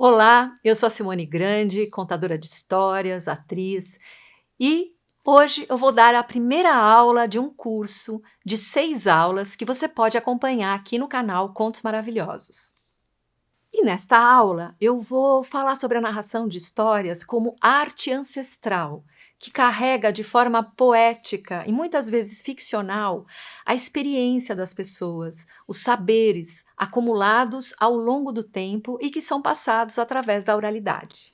Olá, eu sou a Simone Grande, contadora de histórias, atriz, e hoje eu vou dar a primeira aula de um curso de 6 aulas que você pode acompanhar aqui no canal Contos Maravilhosos. E nesta aula eu vou falar sobre a narração de histórias como arte ancestral, que carrega de forma poética e muitas vezes ficcional a experiência das pessoas, os saberes acumulados ao longo do tempo e que são passados através da oralidade.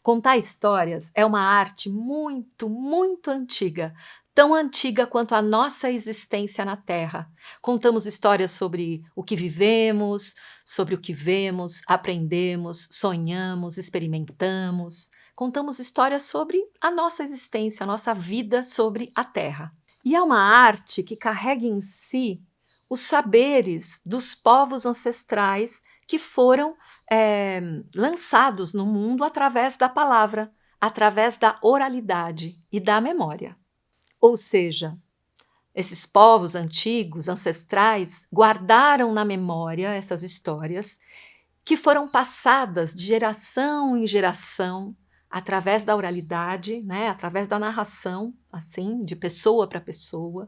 Contar histórias é uma arte muito, muito antiga, tão antiga quanto a nossa existência na Terra. Contamos histórias sobre o que vivemos, sobre o que vemos, aprendemos, sonhamos, experimentamos. Contamos histórias sobre a nossa existência, a nossa vida sobre a Terra. E é uma arte que carrega em si os saberes dos povos ancestrais que foram lançados no mundo através da palavra, através da oralidade e da memória. Ou seja, esses povos antigos, ancestrais, guardaram na memória essas histórias que foram passadas de geração em geração através da oralidade, né, através da narração, assim, de pessoa para pessoa.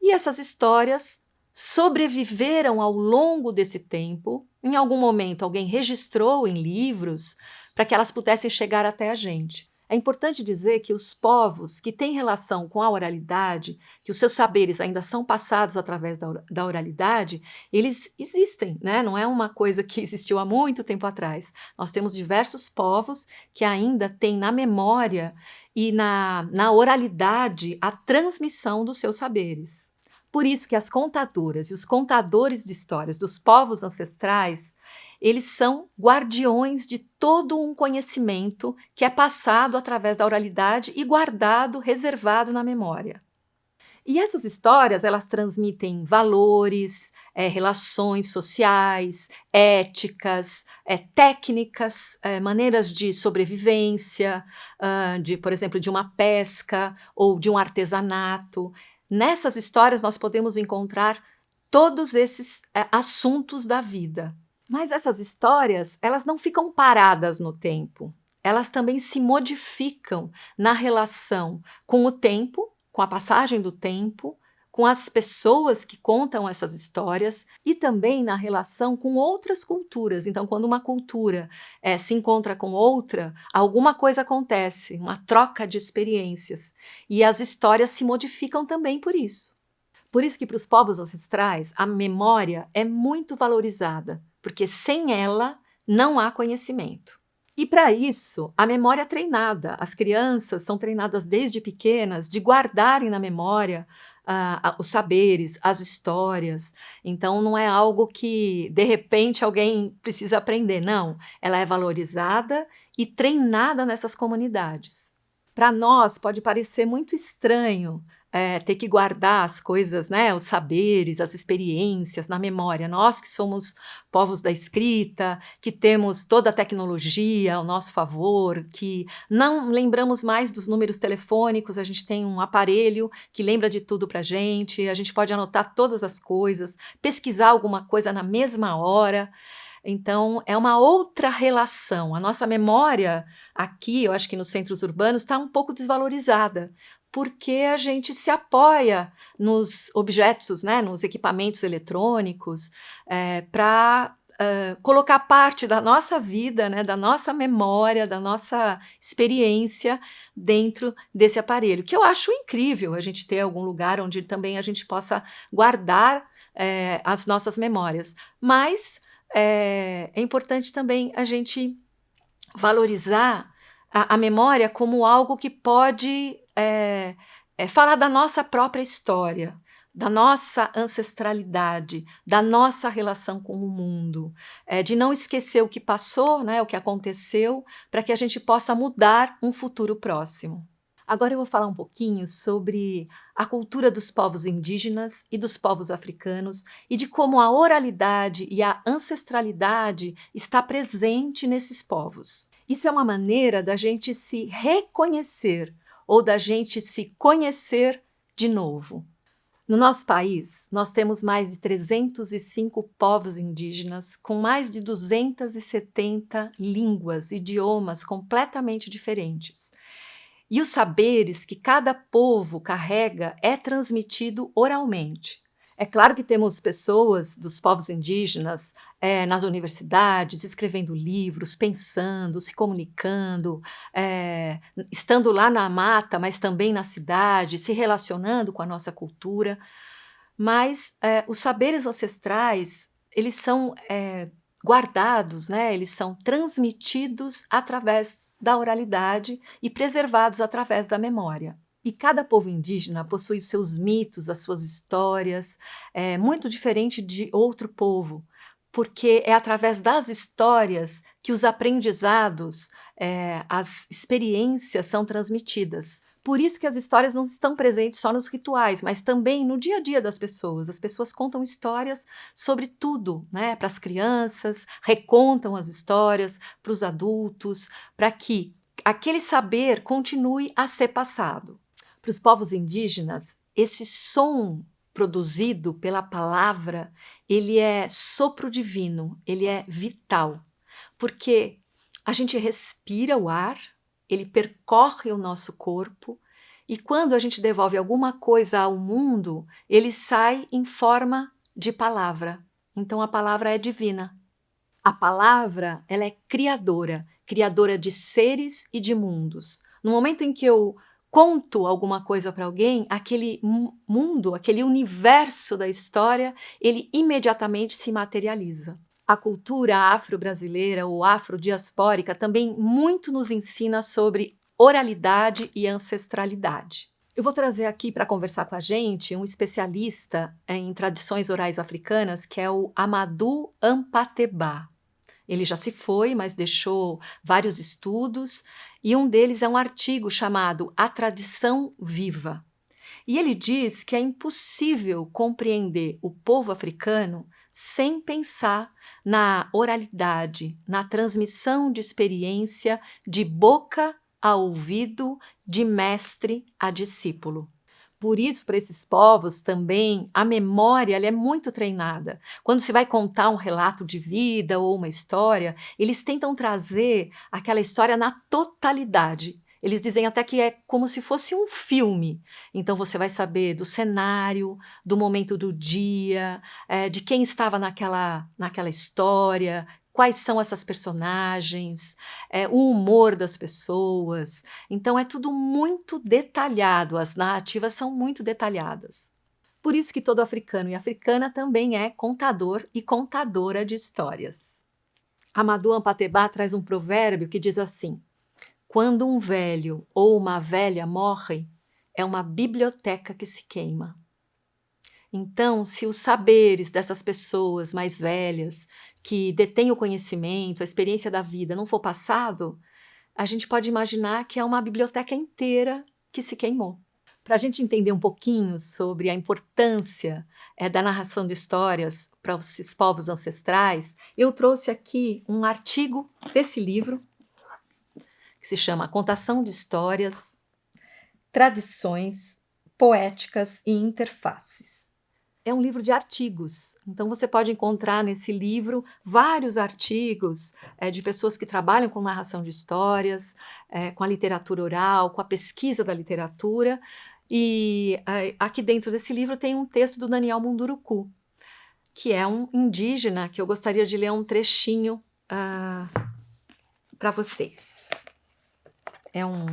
E essas histórias sobreviveram ao longo desse tempo. Em algum momento, alguém registrou em livros para que elas pudessem chegar até a gente. É importante dizer que os povos que têm relação com a oralidade, que os seus saberes ainda são passados através da oralidade, eles existem, né? Não é uma coisa que existiu há muito tempo atrás. Nós temos diversos povos que ainda têm na memória e na oralidade a transmissão dos seus saberes. Por isso que as contadoras e os contadores de histórias dos povos ancestrais, eles são guardiões de todo um conhecimento que é passado através da oralidade e guardado, reservado na memória. E essas histórias, elas transmitem valores, relações sociais, éticas, técnicas, maneiras de sobrevivência, por exemplo, de uma pesca ou de um artesanato. Nessas histórias nós podemos encontrar todos esses assuntos da vida. Mas essas histórias, elas não ficam paradas no tempo. Elas também se modificam na relação com o tempo, com a passagem do tempo, com as pessoas que contam essas histórias e também na relação com outras culturas. Então, quando uma cultura se encontra com outra, alguma coisa acontece, uma troca de experiências. E as histórias se modificam também por isso. Por isso que para os povos ancestrais, a memória é muito valorizada, porque sem ela não há conhecimento. E para isso, a memória é treinada. As crianças são treinadas desde pequenas de guardarem na memória os saberes, as histórias. Então, não é algo que, de repente, alguém precisa aprender. Não, ela é valorizada e treinada nessas comunidades. Para nós, pode parecer muito estranho ter que guardar as coisas, né, os saberes, as experiências na memória. Nós que somos povos da escrita, que temos toda a tecnologia ao nosso favor, que não lembramos mais dos números telefônicos, a gente tem um aparelho que lembra de tudo para a gente pode anotar todas as coisas, pesquisar alguma coisa na mesma hora. Então, é uma outra relação. A nossa memória aqui, eu acho que nos centros urbanos, está um pouco desvalorizada, porque a gente se apoia nos objetos, né, nos equipamentos eletrônicos, para colocar parte da nossa vida, né, da nossa memória, da nossa experiência dentro desse aparelho, que eu acho incrível a gente ter algum lugar onde também a gente possa guardar as nossas memórias. Mas é importante também a gente valorizar a memória como algo que pode falar da nossa própria história, da nossa ancestralidade, da nossa relação com o mundo, de não esquecer o que passou, né, o que aconteceu, para que a gente possa mudar um futuro próximo. Agora eu vou falar um pouquinho sobre a cultura dos povos indígenas e dos povos africanos e de como a oralidade e a ancestralidade está presente nesses povos. Isso é uma maneira da gente se reconhecer ou da gente se conhecer de novo. No nosso país, nós temos mais de 305 povos indígenas com mais de 270 línguas, idiomas completamente diferentes. E os saberes que cada povo carrega é transmitido oralmente. É claro que temos pessoas dos povos indígenas nas universidades, escrevendo livros, pensando, se comunicando, estando lá na mata, mas também na cidade, se relacionando com a nossa cultura. Mas os saberes ancestrais, eles são guardados, né? Eles são transmitidos através da oralidade e preservados através da memória. E cada povo indígena possui seus mitos, as suas histórias, muito diferente de outro povo, porque é através das histórias que os aprendizados, as experiências são transmitidas. Por isso que as histórias não estão presentes só nos rituais, mas também no dia a dia das pessoas. As pessoas contam histórias sobre tudo, né? Para as crianças, recontam as histórias para os adultos, para que aquele saber continue a ser passado. Para os povos indígenas, esse som produzido pela palavra, ele é sopro divino, ele é vital, porque a gente respira o ar, ele percorre o nosso corpo e quando a gente devolve alguma coisa ao mundo, ele sai em forma de palavra. Então a palavra é divina. A palavra, ela é criadora, criadora de seres e de mundos. No momento em que eu conto alguma coisa para alguém, aquele mundo, aquele universo da história, ele imediatamente se materializa. A cultura afro-brasileira ou afrodiaspórica também muito nos ensina sobre oralidade e ancestralidade. Eu vou trazer aqui para conversar com a gente um especialista em tradições orais africanas, que é o Amadou Ampateba. Ele já se foi, mas deixou vários estudos, e um deles é um artigo chamado A Tradição Viva. E ele diz que é impossível compreender o povo africano sem pensar na oralidade, na transmissão de experiência de boca a ouvido, de mestre a discípulo. Por isso, para esses povos também, a memória ela é muito treinada. Quando se vai contar um relato de vida ou uma história, eles tentam trazer aquela história na totalidade. Eles dizem até que é como se fosse um filme. Então você vai saber do cenário, do momento do dia, de quem estava naquela história, quais são essas personagens, o humor das pessoas. Então é tudo muito detalhado, as narrativas são muito detalhadas. Por isso que todo africano e africana também é contador e contadora de histórias. Amadou Ampateba traz um provérbio que diz assim: quando um velho ou uma velha morre, é uma biblioteca que se queima. Então, se os saberes dessas pessoas mais velhas, que detêm o conhecimento, a experiência da vida, não for passado, a gente pode imaginar que é uma biblioteca inteira que se queimou. Para a gente entender um pouquinho sobre a importância da narração de histórias para esses povos ancestrais, eu trouxe aqui um artigo desse livro, que se chama Contação de Histórias, Tradições, Poéticas e Interfaces. É um livro de artigos, então você pode encontrar nesse livro vários artigos de pessoas que trabalham com narração de histórias, com a literatura oral, com a pesquisa da literatura, e aqui dentro desse livro tem um texto do Daniel Munduruku, que é um indígena, que eu gostaria de ler um trechinho para vocês. É um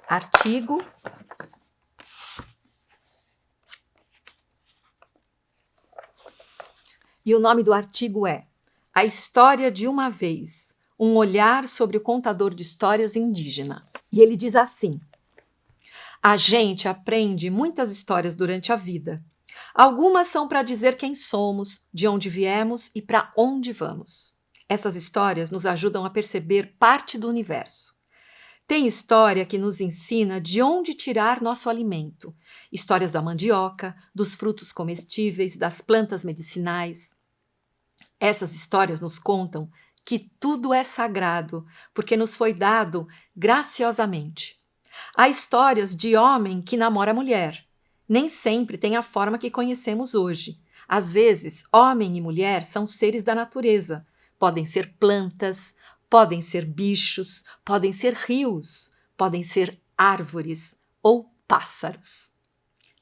artigo e o nome do artigo é A História de uma Vez, um olhar sobre o contador de histórias indígena. E ele diz assim: a gente aprende muitas histórias durante a vida. Algumas são para dizer quem somos, de onde viemos e para onde vamos. Essas histórias nos ajudam a perceber parte do universo. Tem história que nos ensina de onde tirar nosso alimento. Histórias da mandioca, dos frutos comestíveis, das plantas medicinais. Essas histórias nos contam que tudo é sagrado, porque nos foi dado graciosamente. Há histórias de homem que namora mulher. Nem sempre tem a forma que conhecemos hoje. Às vezes, homem e mulher são seres da natureza. Podem ser plantas, podem ser bichos, podem ser rios, podem ser árvores ou pássaros.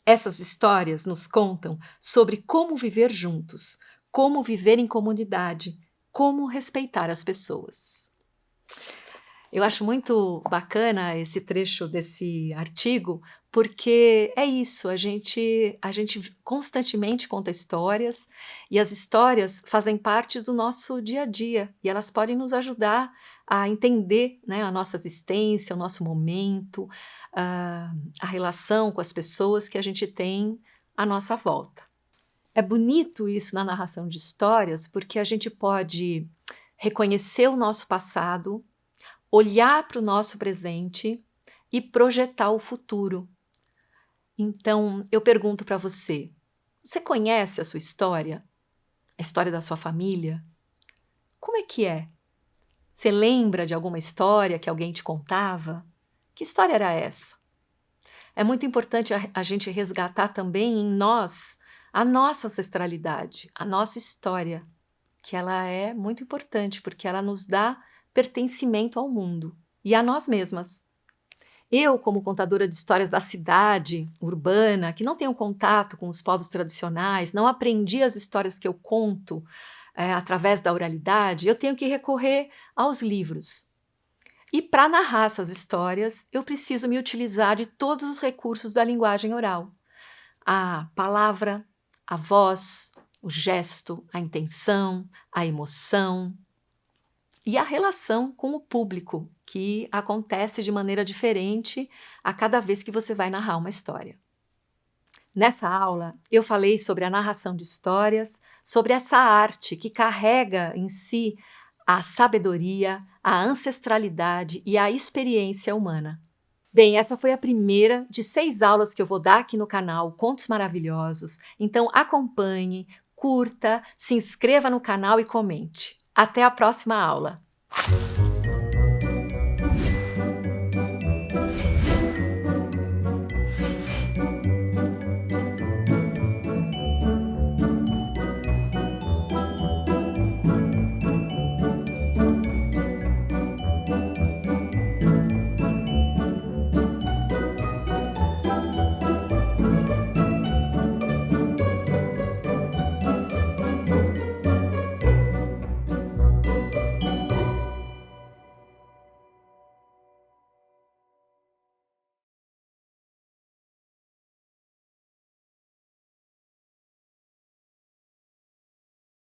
Essas histórias nos contam sobre como viver juntos, como viver em comunidade, como respeitar as pessoas. Eu acho muito bacana esse trecho desse artigo, porque é isso, a gente constantemente conta histórias, e as histórias fazem parte do nosso dia a dia, e elas podem nos ajudar a entender, né, a nossa existência, o nosso momento, a relação com as pessoas que a gente tem à nossa volta. É bonito isso na narração de histórias, porque a gente pode reconhecer o nosso passado, olhar para o nosso presente e projetar o futuro. Então, eu pergunto para você: você conhece a sua história? A história da sua família? Como é que é? Você lembra de alguma história que alguém te contava? Que história era essa? É muito importante a gente resgatar também em nós a nossa ancestralidade, a nossa história, que ela é muito importante, porque ela nos dá pertencimento ao mundo e a nós mesmas. Eu, como contadora de histórias da cidade urbana, que não tenho contato com os povos tradicionais, não aprendi as histórias que eu conto através da oralidade, eu tenho que recorrer aos livros. E para narrar essas histórias, eu preciso me utilizar de todos os recursos da linguagem oral. A palavra, a voz, o gesto, a intenção, a emoção, e a relação com o público, que acontece de maneira diferente a cada vez que você vai narrar uma história. Nessa aula, eu falei sobre a narração de histórias, sobre essa arte que carrega em si a sabedoria, a ancestralidade e a experiência humana. Bem, essa foi a primeira de 6 aulas que eu vou dar aqui no canal Contos Maravilhosos. Então acompanhe, curta, se inscreva no canal e comente. Até a próxima aula!